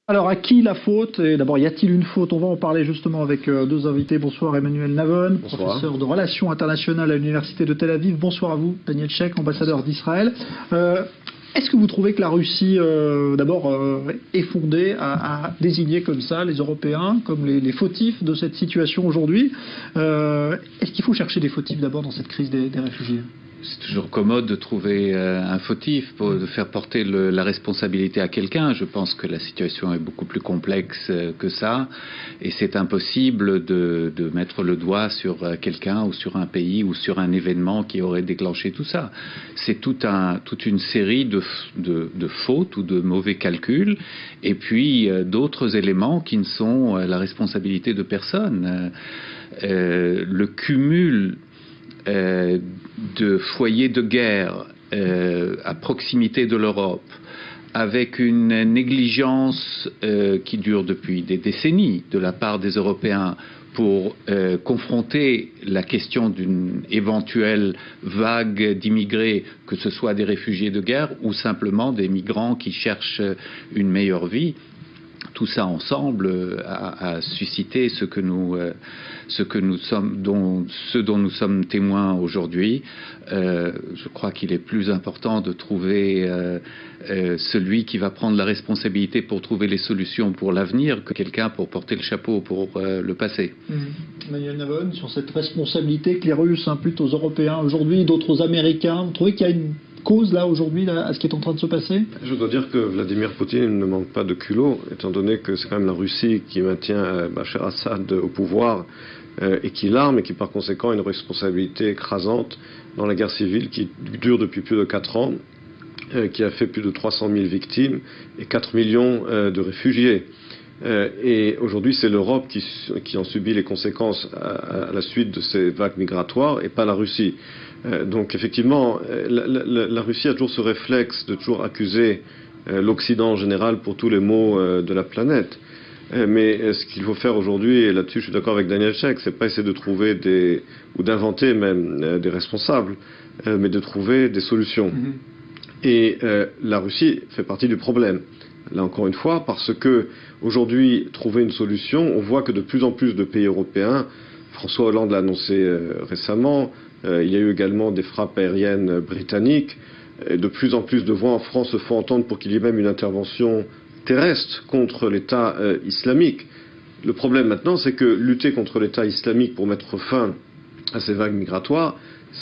Alors, à qui la faute? Et d'abord, y a-t-il une faute? On va en parler justement avec deux invités. Bonsoir Emmanuel Navon, Bonsoir. professeur de relations internationales à l'Université de Tel Aviv. Bonsoir à vous, Daniel Sheikh, ambassadeur d'Israël. Est-ce que vous trouvez que la Russie, est fondée à désigner comme ça les Européens comme les fautifs de cette situation aujourd'hui? Est-ce qu'il faut chercher des fautifs d'abord dans cette crise des réfugiés? C'est toujours commode de trouver un fautif, de faire porter la responsabilité à quelqu'un. Je pense que la situation est beaucoup plus complexe que ça, et c'est impossible de mettre le doigt sur quelqu'un ou sur un pays ou sur un événement qui aurait déclenché tout ça. C'est toute une série de fautes ou de mauvais calculs, et puis d'autres éléments qui ne sont la responsabilité de personne. Le cumul de foyers de guerre à proximité de l'Europe, avec une négligence qui dure depuis des décennies de la part des Européens pour confronter la question d'une éventuelle vague d'immigrés, que ce soit des réfugiés de guerre ou simplement des migrants qui cherchent une meilleure vie. Tout ça ensemble a suscité ce dont nous sommes témoins aujourd'hui. Je crois qu'il est plus important de trouver celui qui va prendre la responsabilité pour trouver les solutions pour l'avenir que quelqu'un pour porter le chapeau pour le passé. Emmanuel Navon, sur cette responsabilité que les Russes imputent aux Européens aujourd'hui, d'autres aux Américains, vous trouvez qu'il y a une cause là aujourd'hui à ce qui est en train de se passer? Je dois dire que Vladimir Poutine ne manque pas de culot, étant donné que c'est quand même la Russie qui maintient Bachar Assad au pouvoir et qui l'arme, et qui par conséquent a une responsabilité écrasante dans la guerre civile qui dure depuis plus de 4 ans, qui a fait plus de 300 000 victimes et 4 millions de réfugiés. Et aujourd'hui, c'est l'Europe qui en subit les conséquences à la suite de ces vagues migratoires, et pas la Russie. Donc effectivement, la Russie a toujours ce réflexe de toujours accuser l'Occident en général pour tous les maux de la planète. Mais ce qu'il faut faire aujourd'hui, et là-dessus je suis d'accord avec Daniel Sheikh, c'est pas essayer de trouver ou d'inventer même des responsables, mais de trouver des solutions. Et la Russie fait partie du problème. Là encore une fois, parce que aujourd'hui, trouver une solution, on voit que de plus en plus de pays européens, François Hollande l'a annoncé récemment, il y a eu également des frappes aériennes britanniques, et de plus en plus de voix en France se font entendre pour qu'il y ait même une intervention terrestre contre l'État islamique. Le problème maintenant, c'est que lutter contre l'État islamique pour mettre fin à ces vagues migratoires,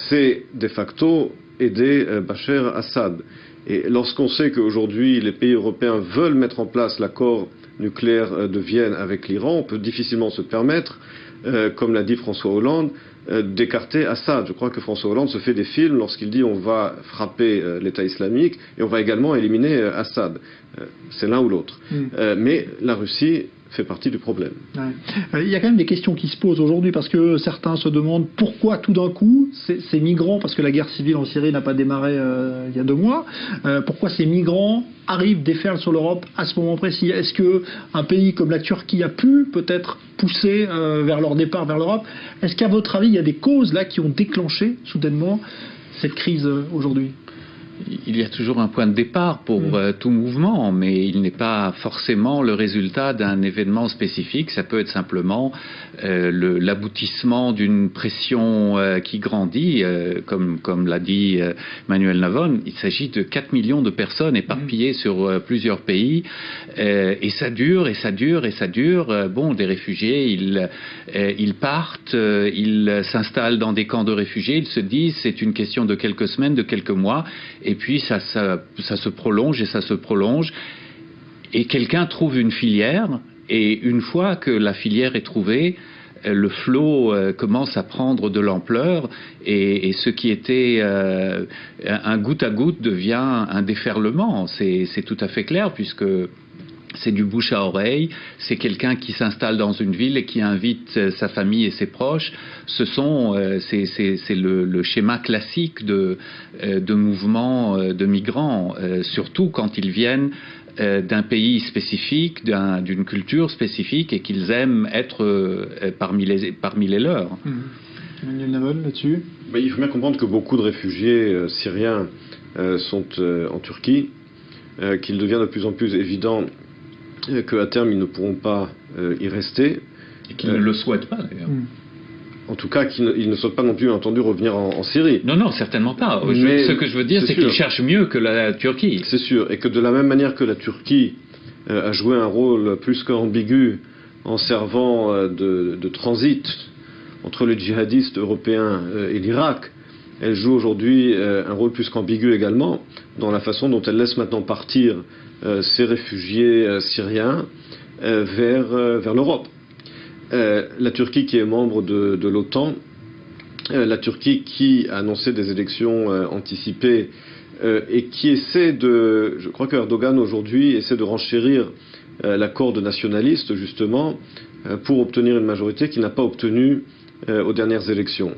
c'est de facto aider Bachar Assad. Et lorsqu'on sait qu'aujourd'hui les pays européens veulent mettre en place l'accord nucléaire de Vienne avec l'Iran, on peut difficilement se permettre, comme l'a dit François Hollande, d'écarter Assad. Je crois que François Hollande se fait des films lorsqu'il dit on va frapper l'État islamique et on va également éliminer Assad. C'est l'un ou l'autre. Mais la Russie fait partie du problème. Il y a quand même des questions qui se posent aujourd'hui, parce que certains se demandent pourquoi tout d'un coup ces migrants, parce que la guerre civile en Syrie n'a pas démarré il y a 2 mois, pourquoi ces migrants arrivent, déferlent sur l'Europe à ce moment précis? Est-ce qu'un pays comme la Turquie a pu peut-être pousser vers leur départ vers l'Europe? Est-ce qu'à votre avis il y a des causes là qui ont déclenché soudainement cette crise aujourd'hui? Il y a toujours un point de départ pour tout mouvement, mais il n'est pas forcément le résultat d'un événement spécifique. Ça peut être simplement l'aboutissement d'une pression qui grandit, comme l'a dit Emmanuel Navon. Il s'agit de 4 millions de personnes éparpillées sur plusieurs pays, et ça dure, et ça dure, et ça dure. Bon, des réfugiés, ils partent, ils s'installent dans des camps de réfugiés, ils se disent c'est une question de quelques semaines, de quelques mois, et puis ça se prolonge et ça se prolonge, et quelqu'un trouve une filière, et une fois que la filière est trouvée, le flot commence à prendre de l'ampleur, et ce qui était un goutte à goutte devient un déferlement. C'est tout à fait clair, puisque c'est du bouche à oreille, c'est quelqu'un qui s'installe dans une ville et qui invite sa famille et ses proches. C'est le schéma classique de mouvements de migrants, surtout quand ils viennent d'un pays spécifique, d'une culture spécifique, et qu'ils aiment être parmi les leurs. Emmanuel Navon, là-dessus? Il faut bien comprendre que beaucoup de réfugiés syriens sont en Turquie, qu'il devient de plus en plus évident qu'à terme, ils ne pourront pas y rester. Et qu'ils ne le souhaitent pas, d'ailleurs. En tout cas, qu'ils ne souhaitent pas non plus, entendu, revenir en Syrie. Non, non, certainement pas. Mais ce que je veux dire, c'est qu'ils cherchent mieux que la Turquie. C'est sûr. Et que de la même manière que la Turquie a joué un rôle plus qu'ambigu en servant de transit entre les djihadistes européens et l'Irak, elle joue aujourd'hui un rôle plus qu'ambigu également dans la façon dont elle laisse maintenant partir ces réfugiés syriens vers l'Europe. La Turquie qui est membre de l'OTAN, la Turquie qui a annoncé des élections anticipées et qui essaie je crois que Erdogan aujourd'hui essaie de renchérir la corde nationaliste justement pour obtenir une majorité qu'il n'a pas obtenue aux dernières élections.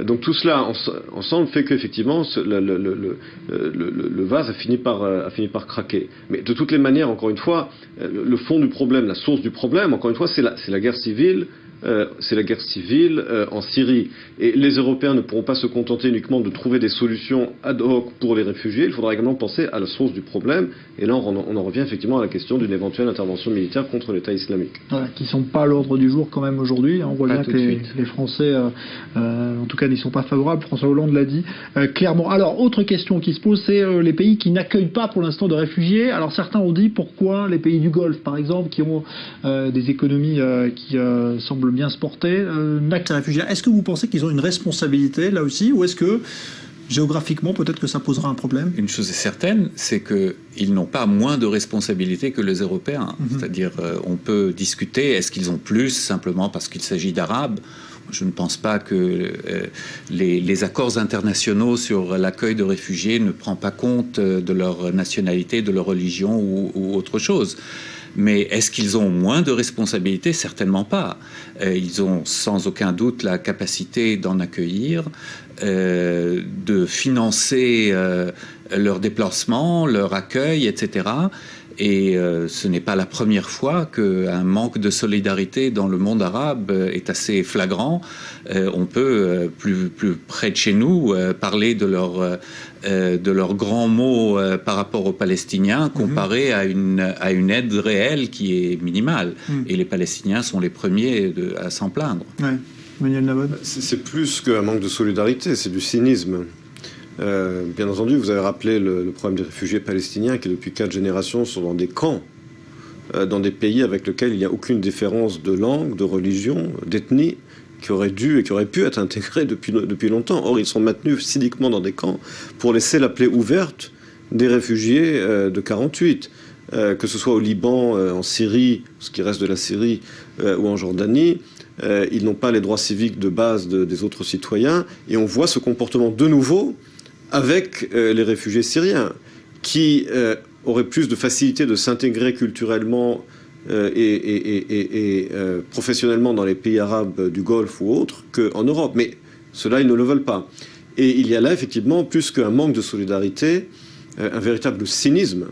Donc tout cela ensemble fait qu'effectivement le vase a fini par craquer. Mais de toutes les manières, encore une fois, le fond du problème, la source du problème, encore une fois, c'est la guerre civile. En Syrie. Et les Européens ne pourront pas se contenter uniquement de trouver des solutions ad hoc pour les réfugiés. Il faudra également penser à la source du problème. Et là, on en revient effectivement à la question d'une éventuelle intervention militaire contre l'État islamique. Voilà, qui ne sont pas à l'ordre du jour quand même aujourd'hui. On voit bien que les Français, en tout cas, n'y sont pas favorables. François Hollande l'a dit clairement. Alors, autre question qui se pose, c'est les pays qui n'accueillent pas pour l'instant de réfugiés. Alors, certains ont dit pourquoi les pays du Golfe, par exemple, qui ont des économies qui semblent bien se porter, n'accueillent les réfugiés. Est-ce que vous pensez qu'ils ont une responsabilité là aussi, ou est-ce que géographiquement peut-être que ça posera un problème? Une chose est certaine, c'est qu'ils n'ont pas moins de responsabilités que les Européens. C'est-à-dire, on peut discuter, est-ce qu'ils ont plus simplement parce qu'il s'agit d'Arabes? Je ne pense pas que les accords internationaux sur l'accueil de réfugiés ne prennent pas compte de leur nationalité, de leur religion ou autre chose. Mais est-ce qu'ils ont moins de responsabilités? Certainement pas. Ils ont sans aucun doute la capacité d'en accueillir, de financer leur déplacement, leur accueil, etc. Et ce n'est pas la première fois qu'un manque de solidarité dans le monde arabe est assez flagrant. On peut, plus près de chez nous, parler de leurs grands mots par rapport aux Palestiniens comparé à une aide réelle qui est minimale. Et les Palestiniens sont les premiers à s'en plaindre. Ouais. Manuel Navod. C'est plus qu'un manque de solidarité, c'est du cynisme. Bien entendu, vous avez rappelé le problème des réfugiés palestiniens qui, depuis 4 générations, sont dans des camps, dans des pays avec lesquels il n'y a aucune différence de langue, de religion, d'ethnie, qui auraient dû et qui auraient pu être intégrés depuis longtemps. Or, ils sont maintenus cyniquement dans des camps pour laisser la plaie ouverte des réfugiés de 48. Que ce soit au Liban, en Syrie, ce qui reste de la Syrie, ou en Jordanie, ils n'ont pas les droits civiques de base des autres citoyens. Et on voit ce comportement de nouveau avec les réfugiés syriens, qui auraient plus de facilité de s'intégrer culturellement et professionnellement dans les pays arabes du Golfe ou autres qu'en Europe. Mais cela, ils ne le veulent pas. Et il y a là, effectivement, plus qu'un manque de solidarité, un véritable cynisme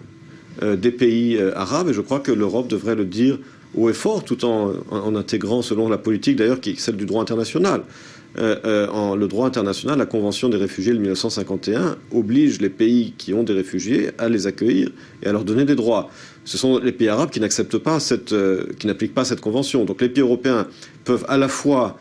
des pays arabes. Et je crois que l'Europe devrait le dire haut et fort, tout en intégrant, selon la politique d'ailleurs, qui est celle du droit international. Le droit international, la Convention des réfugiés de 1951, oblige les pays qui ont des réfugiés à les accueillir et à leur donner des droits. Ce sont les pays arabes qui n'acceptent pas qui n'appliquent pas cette convention. Donc les pays européens peuvent à la fois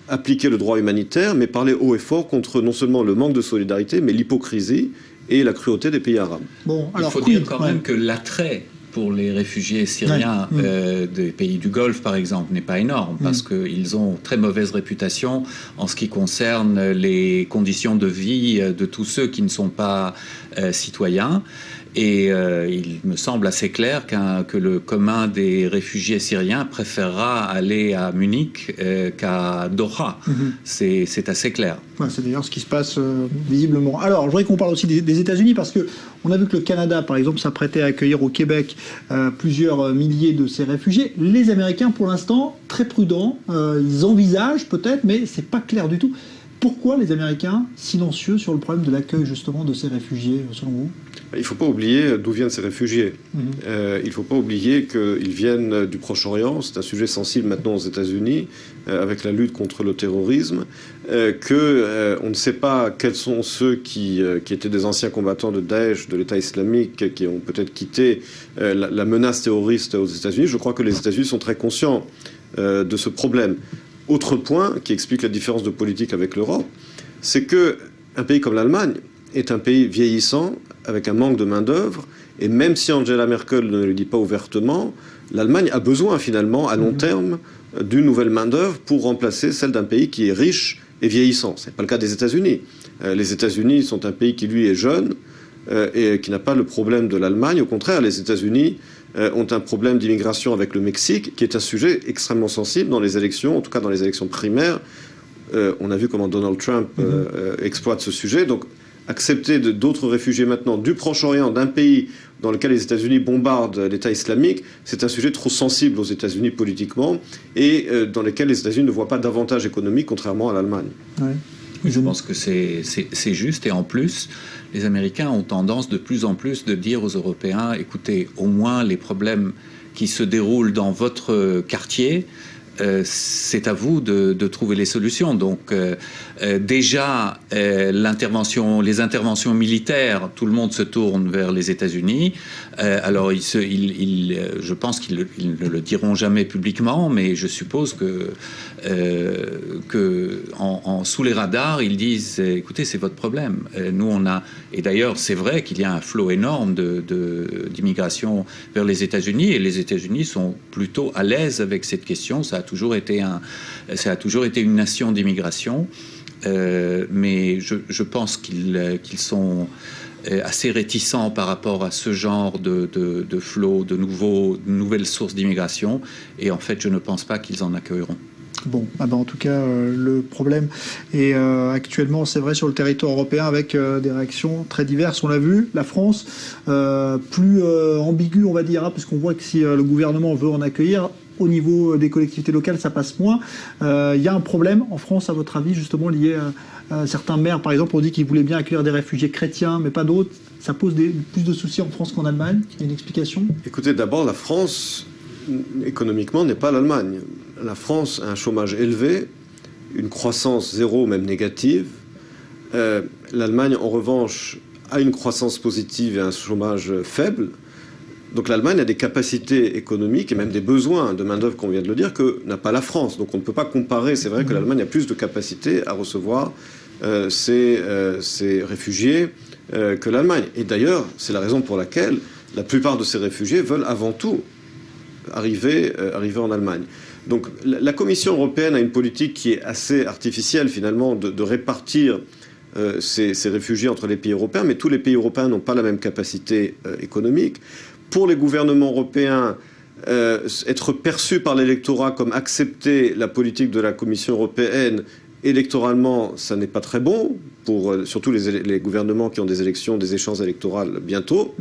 appliquer le droit humanitaire, mais parler haut et fort contre non seulement le manque de solidarité, mais l'hypocrisie et la cruauté des pays arabes. Bon, alors, il faut dire quand même que l'attrait pour les réfugiés syriens des pays du Golfe, par exemple, n'est pas énorme, parce qu'ils ont très mauvaise réputation en ce qui concerne les conditions de vie de tous ceux qui ne sont pas citoyens. Et il me semble assez clair que le commun des réfugiés syriens préférera aller à Munich qu'à Doha. C'est assez clair. Ouais, c'est d'ailleurs ce qui se passe visiblement. Alors, je voudrais qu'on parle aussi des États-Unis, parce que on a vu que le Canada, par exemple, s'apprêtait à accueillir au Québec plusieurs milliers de ces réfugiés. Les Américains, pour l'instant, très prudents, ils envisagent peut-être, mais c'est pas clair du tout. Pourquoi les Américains silencieux sur le problème de l'accueil justement de ces réfugiés, selon vous? Il ne faut pas oublier d'où viennent ces réfugiés. Il ne faut pas oublier qu'ils viennent du Proche-Orient. C'est un sujet sensible maintenant aux États-Unis, avec la lutte contre le terrorisme. On ne sait pas quels sont ceux qui étaient des anciens combattants de Daesh, de l'État islamique, qui ont peut-être quitté la menace terroriste aux États-Unis. Je crois que les États-Unis sont très conscients de ce problème. Autre point qui explique la différence de politique avec l'Europe, c'est qu'un pays comme l'Allemagne est un pays vieillissant, avec un manque de main-d'œuvre, et même si Angela Merkel ne le dit pas ouvertement, l'Allemagne a besoin finalement, à long terme, d'une nouvelle main-d'œuvre pour remplacer celle d'un pays qui est riche et vieillissant. Ce n'est pas le cas des États-Unis. Les États-Unis sont un pays qui, lui, est jeune et qui n'a pas le problème de l'Allemagne. Au contraire, les États-Unis ont un problème d'immigration avec le Mexique, qui est un sujet extrêmement sensible dans les élections, en tout cas dans les élections primaires. On a vu comment Donald Trump exploite ce sujet. Donc, accepter d'autres réfugiés maintenant du Proche-Orient, d'un pays dans lequel les États-Unis bombardent l'État islamique, c'est un sujet trop sensible aux États-Unis politiquement et dans lequel les États-Unis ne voient pas d'avantage économique, contrairement à l'Allemagne. Ouais. Je pense que c'est juste, et en plus, les Américains ont tendance de plus en plus de dire aux Européens, écoutez, au moins les problèmes qui se déroulent dans votre quartier, c'est à vous de trouver les solutions. Donc déjà, les interventions militaires, tout le monde se tourne vers les États-Unis. Alors je pense qu'ils ne le diront jamais publiquement, mais je suppose que sous les radars, ils disent écoutez, c'est votre problème. Nous, on a, et d'ailleurs, c'est vrai qu'il y a un flot énorme d'immigration vers les États-Unis, et les États-Unis sont plutôt à l'aise avec cette question. Ça a toujours été une nation d'immigration, mais je pense qu'ils sont assez réticents par rapport à ce genre de flot, de nouvelles sources d'immigration, et en fait, je ne pense pas qu'ils en accueilleront. Bon, en tout cas, le problème est actuellement, c'est vrai, sur le territoire européen, avec des réactions très diverses. On l'a vu, la France, plus ambiguë, on va dire, hein, parce qu'on voit que si le gouvernement veut en accueillir, au niveau des collectivités locales, ça passe moins. Il y a un problème en France, à votre avis, justement lié à certains maires, par exemple, ont dit qu'ils voulaient bien accueillir des réfugiés chrétiens, mais pas d'autres. Ça pose plus de soucis en France qu'en Allemagne. Il y a une explication? Écoutez, d'abord, la France, économiquement, n'est pas l'Allemagne. La France a un chômage élevé, une croissance zéro, même négative. L'Allemagne, en revanche, a une croissance positive et un chômage faible. Donc l'Allemagne a des capacités économiques et même des besoins de main-d'œuvre, qu'on vient de le dire, que n'a pas la France. Donc on ne peut pas comparer. C'est vrai que l'Allemagne a plus de capacité à recevoir ces réfugiés que l'Allemagne. Et d'ailleurs, c'est la raison pour laquelle la plupart de ces réfugiés veulent avant tout arriver en Allemagne. Donc la Commission européenne a une politique qui est assez artificielle finalement de répartir ces réfugiés entre les pays européens, mais tous les pays européens n'ont pas la même capacité économique. Pour les gouvernements européens, être perçus par l'électorat comme accepter la politique de la Commission européenne, électoralement, ça n'est pas très bon, pour surtout les gouvernements qui ont des échéances électorales bientôt.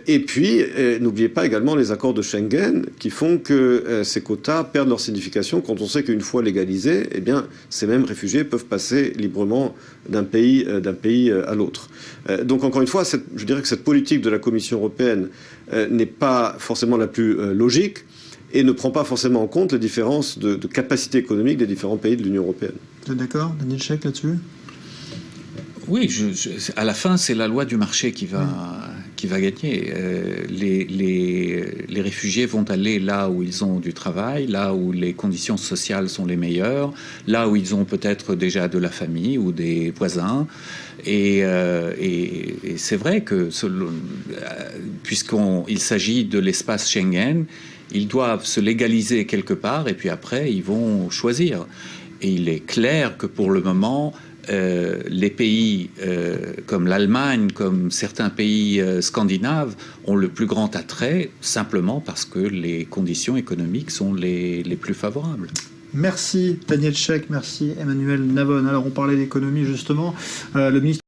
Et puis, n'oubliez pas également les accords de Schengen qui font que ces quotas perdent leur signification quand on sait qu'une fois légalisés, eh bien, ces mêmes réfugiés peuvent passer librement d'un pays à l'autre. Donc, encore une fois, je dirais que cette politique de la Commission européenne n'est pas forcément la plus logique et ne prend pas forcément en compte les différences de capacité économique des différents pays de l'Union européenne. Vous êtes d'accord, Daniel Scheck, là-dessus? Oui, à la fin, c'est la loi du marché qui va gagner. Les réfugiés vont aller là où ils ont du travail, là où les conditions sociales sont les meilleures, là où ils ont peut-être déjà de la famille ou des voisins. Et c'est vrai que puisqu'il s'agit de l'espace Schengen, ils doivent se légaliser quelque part et puis après, ils vont choisir. Et il est clair que pour le moment, les pays comme l'Allemagne, comme certains pays scandinaves, ont le plus grand attrait simplement parce que les conditions économiques sont les plus favorables. Merci Daniel Scheck, merci Emmanuel Navon. Alors on parlait d'économie justement. Le ministre